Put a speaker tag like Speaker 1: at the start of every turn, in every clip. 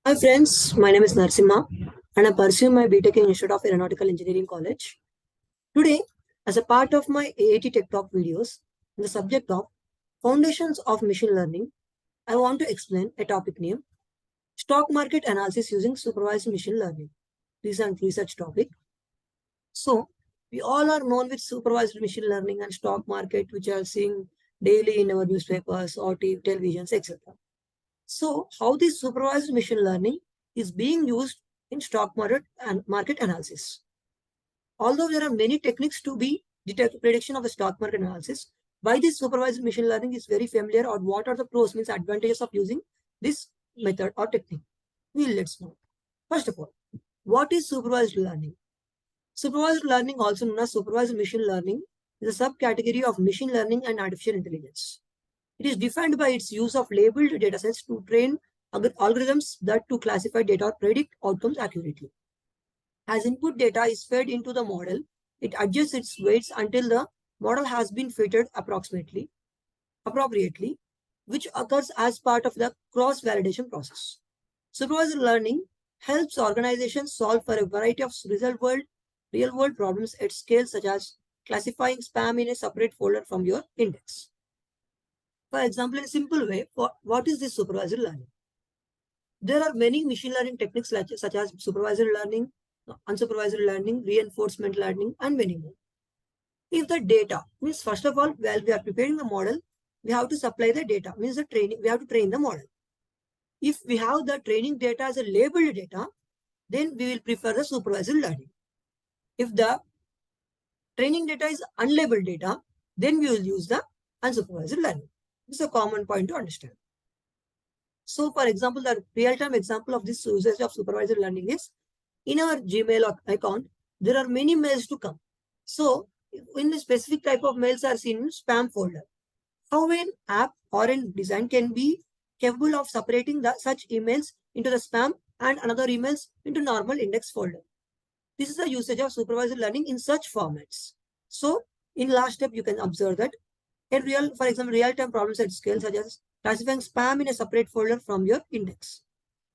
Speaker 1: Hi friends, my name is Narsimha and I pursue my BTech in Institute of Aeronautical Engineering College. Today, as a part of my AAT Tech Talk videos, in the subject of Foundations of Machine Learning, I want to explain a topic named Stock Market Analysis using Supervised Machine Learning. This is a research topic. So, we all are known with supervised machine learning and stock market, which are seeing daily in our newspapers or televisions, etc. So, how this supervised machine learning is being used in stock market and market analysis. Although there are many techniques to be detect prediction of the stock market analysis, why this supervised machine learning is very familiar, or what are the pros, means advantages of using this method or technique. Let's know. First of all, what is supervised learning? Supervised learning, also known as supervised machine learning, is a subcategory of machine learning and artificial intelligence. It is defined by its use of labeled datasets to train algorithms that to classify data or predict outcomes accurately. As input data is fed into the model, it adjusts its weights until the model has been fitted appropriately, which occurs as part of the cross-validation process. Supervised learning helps organizations solve for a variety of real-world problems at scale, such as classifying spam in a separate folder from your index. For example, in a simple way, what is this supervised learning? There are many machine learning techniques such as supervised learning, unsupervised learning, reinforcement learning, and many more. If the data means, first of all, while we are preparing the model, we have to supply the data, means the training, we have to train the model. If we have the training data as a labeled data, then we will prefer the supervised learning. If the training data is unlabeled data, then we will use the unsupervised learning. This is a common point to understand. So, for example, the real-time example of this usage of supervised learning is in our Gmail account, there are many mails to come. So, in the specific type of mails are seen in spam folder. How an app or a design can be capable of separating such emails into the spam and another emails into normal index folder. This is the usage of supervised learning in such formats. So, in last step, you can observe that for example, real-time problems at scale, such as classifying spam in a separate folder from your index.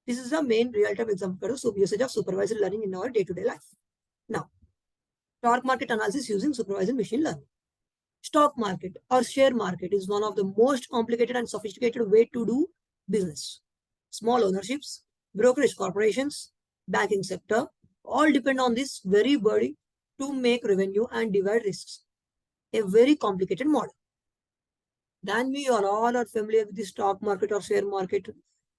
Speaker 1: This is the main real-time example of usage of supervised learning in our day-to-day life. Now, stock market analysis using supervised machine learning. Stock market or share market is one of the most complicated and sophisticated way to do business. Small ownerships, brokerage corporations, banking sector, all depend on this very body to make revenue and divide risks. A very complicated model. Then we are all are familiar with the stock market or share market,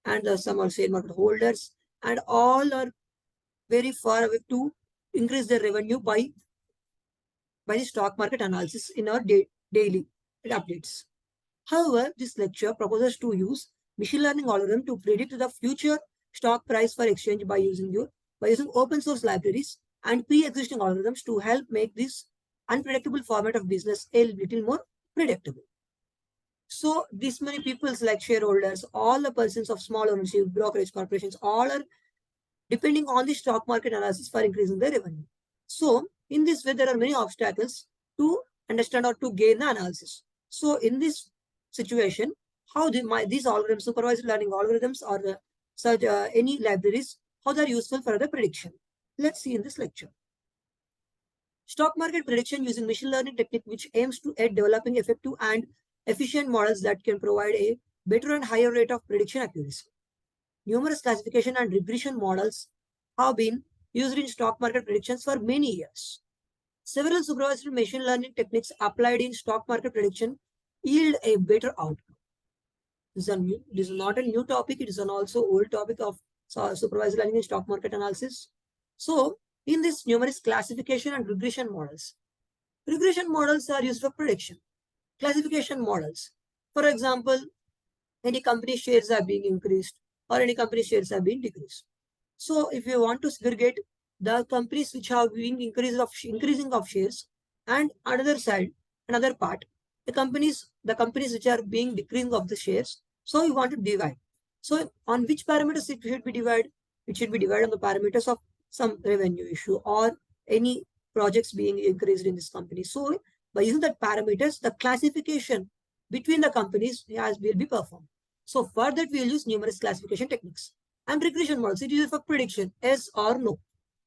Speaker 1: and some are share market holders, and all are very far away to increase their revenue by the stock market analysis in our daily updates. However, this lecture proposes to use machine learning algorithm to predict the future stock price for exchange by using open source libraries and pre-existing algorithms to help make this unpredictable format of business a little more predictable. So this many peoples like shareholders, all the persons of small ownership, brokerage corporations, all are depending on the stock market analysis for increasing their revenue. So in this way, there are many obstacles to understand or to gain the analysis. So in this situation, how these algorithms, supervised learning algorithms, or any libraries, how they're useful for the prediction. Let's see in this lecture. Stock market prediction using machine learning technique, which aims to aid developing effective and efficient models that can provide a better and higher rate of prediction accuracy. Numerous classification and regression models have been used in stock market predictions for many years. Several supervised machine learning techniques applied in stock market prediction yield a better outcome. This is not a new topic. It is an also old topic of supervised learning in stock market analysis. So, in this numerous classification and regression models are used for prediction. Classification models, for example, any company shares are being increased or any company shares are being decreased. So, if you want to segregate the companies which have been increasing of shares, and another part, the companies which are being decreasing of the shares, so you want to divide. So, on which parameters it should be divided? It should be divided on the parameters of some revenue issue or any projects being increased in this company. So, by using that parameters, the classification between the companies will be performed. So, for that, we will use numerous classification techniques. And regression models, it is used for prediction, yes or no,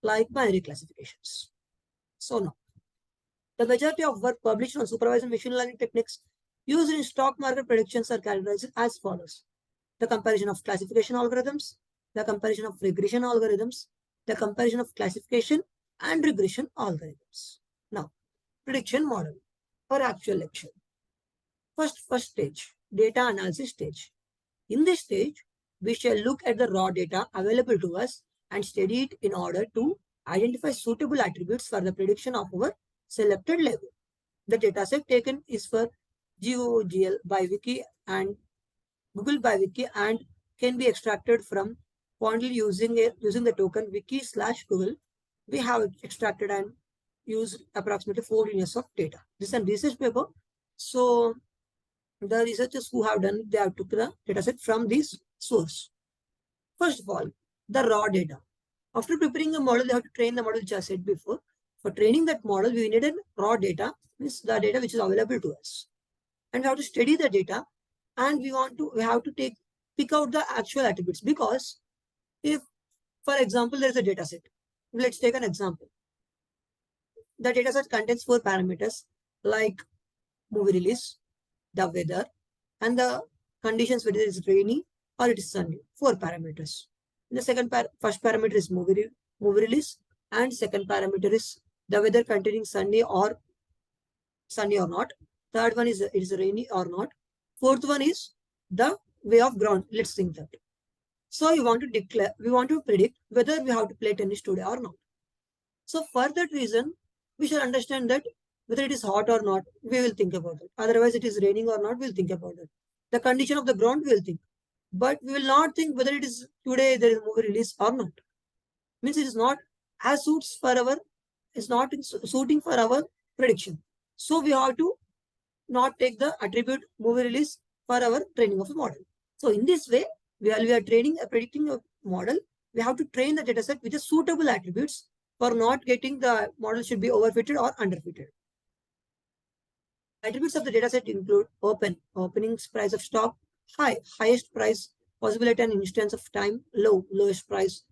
Speaker 1: like binary classifications. So now, the majority of work published on supervised machine learning techniques used in stock market predictions are categorized as follows: the comparison of classification algorithms, the comparison of regression algorithms, the comparison of classification and regression algorithms. Now, prediction model or actual lecture. First stage, data analysis stage. In this stage, we shall look at the raw data available to us and study it in order to identify suitable attributes for the prediction of our selected label. The dataset taken is for GOGL by Wiki and Google by Wiki and can be extracted from Quantly using the token wiki/Google. We have extracted and used approximately 14 years of data. This is a research paper. So the researchers who have done, they have took the dataset from this source. First of all, the raw data. After preparing a model, they have to train the model, which I said before. For training that model, we needed raw data, means the data which is available to us. And we have to study the data, and we have to pick out the actual attributes. Because if, for example, there is a data set. Let's take an example. The data set contains 4 parameters like movie release, the weather, and the conditions, whether it is rainy or it is sunny. 4 parameters. The first parameter is movie release, and second parameter is the weather containing sunny or not. Third one is it is rainy or not. Fourth one is the way of ground. Let's think that. So we want to predict whether we have to play tennis today or not. So for that reason, we should understand that whether it is hot or not, we will think about it. Otherwise, it is raining or not, we'll think about it. The condition of the ground, we'll think. But we will not think whether it is today there is movie release or not. Means it is not as suits for our, it's not suiting for our prediction. So we have to not take the attribute movie release for our training of a model. So in this way, while we are predicting a model, we have to train the dataset with the suitable attributes for not getting the model should be overfitted or underfitted. Attributes of the dataset include opening price of stock, highest price, possible at an instance of time, lowest price,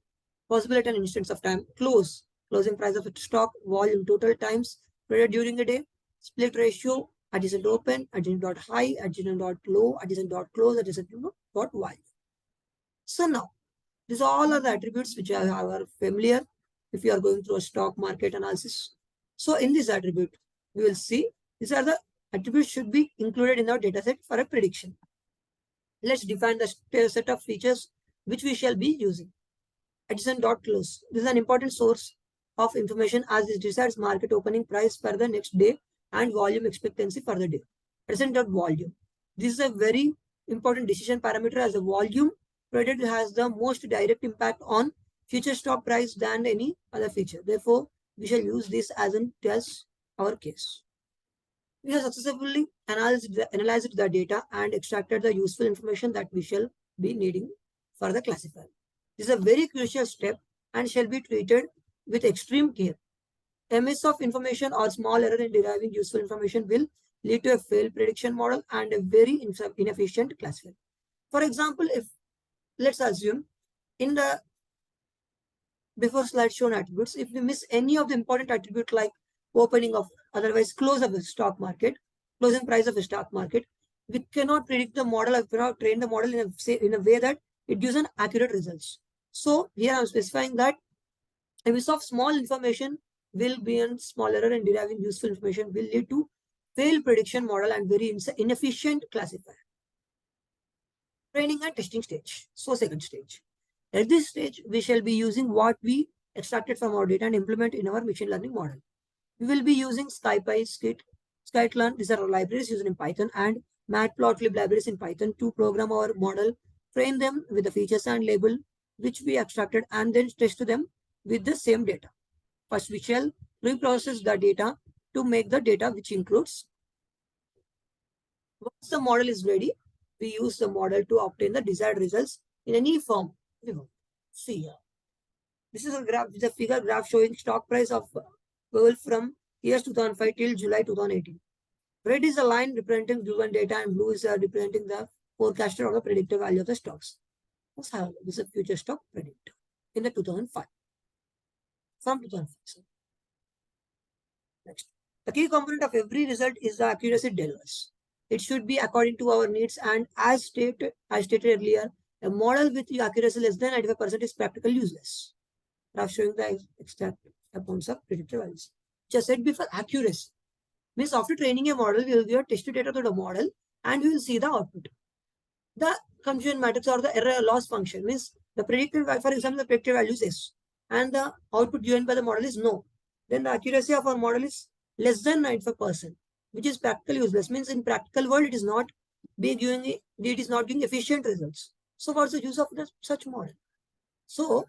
Speaker 1: possible at an instance of time, closing price of stock, volume, total times traded during a day, split ratio, adjacent open, adjacent dot high, adjacent dot low, adjacent dot close, adjacent dot value. So now, these all are the attributes which are familiar if you are going through a stock market analysis. So in this attribute, we will see these are the attributes should be included in our dataset for a prediction. Let's define the set of features which we shall be using. Adjacent dot close. This is an important source of information as it decides market opening price for the next day and volume expectancy for the day. Adjacent dot volume. This is a very important decision parameter as the volume traded has the most direct impact on future stock price than any other feature. Therefore, we shall use this as in test our case. We have successfully analyzed the data and extracted the useful information that we shall be needing for the classifier. This is a very crucial step and shall be treated with extreme care. A miss of information or small error in deriving useful information will lead to a failed prediction model and a very inefficient classifier. For example, if let's assume in the before slide shown attributes, if we miss any of the important attribute like opening of otherwise close of the stock market, closing price of the stock market, we cannot predict the model, we cannot train the model in a way that it gives an accurate results. So here I'm specifying that a miss of small information will be a small error in deriving useful information will lead to failed prediction model and very inefficient classifier. Training and testing stage. So second stage. At this stage, we shall be using what we extracted from our data and implement in our machine learning model. We will be using SciPy, Scikit-learn. These are libraries used in Python and Matplotlib libraries in Python to program our model, train them with the features and label which we extracted and then test them with the same data. First, we shall reprocess the data to make the data which includes. Once the model is ready, we use the model to obtain the desired results in any form. See here. This is a graph, the figure graph showing stock price of Google from years 2005 till July 2018. Red is a line representing given data and blue is representing the forecasted or the predicted value of the stocks. was higher. This is a future stock predictor in the 2005. From 2005. Next. The key component of every result is the accuracy delivers. It should be according to our needs, and as stated earlier, a model with accuracy less than 95% is practically useless. Now showing the exact amounts of predicted values. Just said before, accuracy means after training a model, we will give test data to the model and we will see the output. The confusion matrix or the error loss function means the predicted value, for example, the predicted value is S and the output given by the model is no. Then the accuracy of our model is less than 95%, which is practically useless. Means in practical world, it is not giving efficient results. So what's the use of such model? So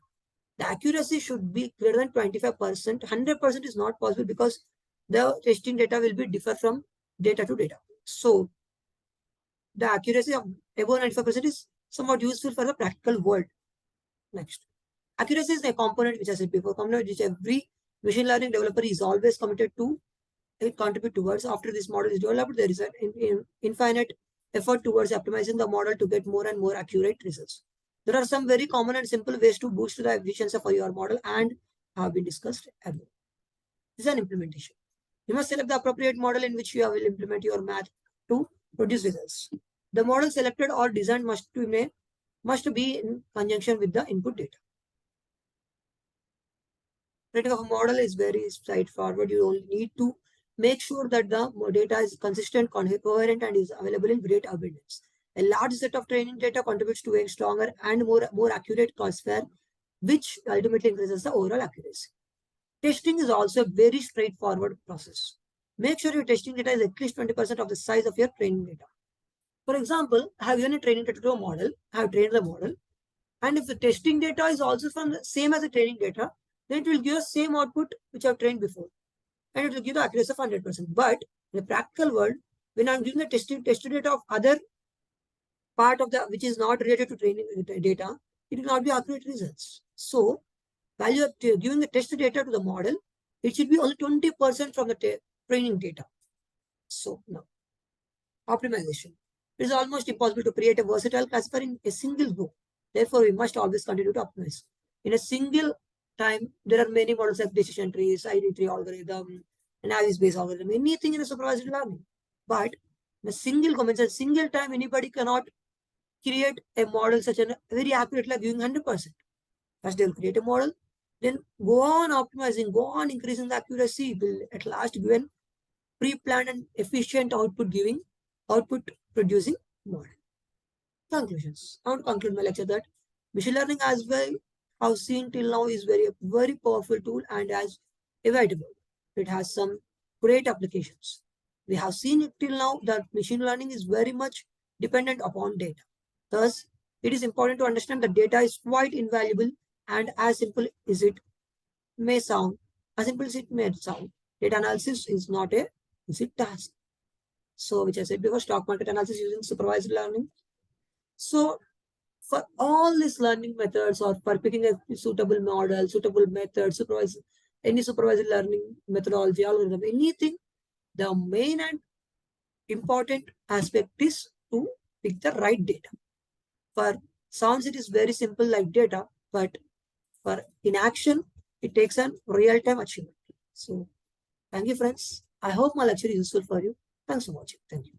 Speaker 1: the accuracy should be greater than 25%. 100% is not possible because the testing data will be differ from data to data. So the accuracy of above 95% is somewhat useful for the practical world. Next. Accuracy is a component which I said before, component which every machine learning developer is always committed to contribute towards. After this model is developed, there is an infinite effort towards optimizing the model to get more and more accurate results. There are some very common and simple ways to boost the efficiency for your model and have been discussed earlier. This is an implementation. You must select the appropriate model in which you will implement your math to produce results. The model selected or designed must be in conjunction with the input data. Training of a model is very straightforward. You only need to make sure that the data is consistent, coherent, and is available in great abundance. A large set of training data contributes to a stronger and more accurate classifier, which ultimately increases the overall accuracy. Testing is also a very straightforward process. Make sure your testing data is at least 20% of the size of your training data. For example, I have given a training data to a model, I have trained the model, and if the testing data is also from the same as the training data, then it will give us same output which I have trained before. And it will give the accuracy of 100%. But in the practical world, when I'm giving the testing data of other part of the which is not related to training data, it will not be accurate results. So, value of giving the test data to the model, it should be only 20% from the training data. So now, optimization. It is almost impossible to create a versatile classifier in a single go. Therefore, we must always continue to optimize. In a single time, there are many models like decision trees, ID tree algorithm, analysis-based algorithm, anything in a supervised learning. But in a single time, anybody cannot create a model such a very accurate like giving 100%. First, they will create a model, then go on optimizing, go on increasing the accuracy, will at last give a pre-planned and efficient output producing model. Conclusions. I want to conclude my lecture that machine learning as well have seen till now is very powerful tool and as inevitable. It has some great applications. We have seen it till now that machine learning is very much dependent upon data. Thus, it is important to understand that data is quite invaluable and as simple as it may sound, data analysis is not a easy task. So, which I said before, stock market analysis using supervised learning. So, for all these learning methods or for picking a suitable model, suitable method, any supervised learning methodology, algorithm, anything, the main and important aspect is to pick the right data. For sounds, it is very simple like data, but for in action, it takes a real-time achievement. So, thank you, friends. I hope my lecture is useful for you. Thanks for watching. Thank you.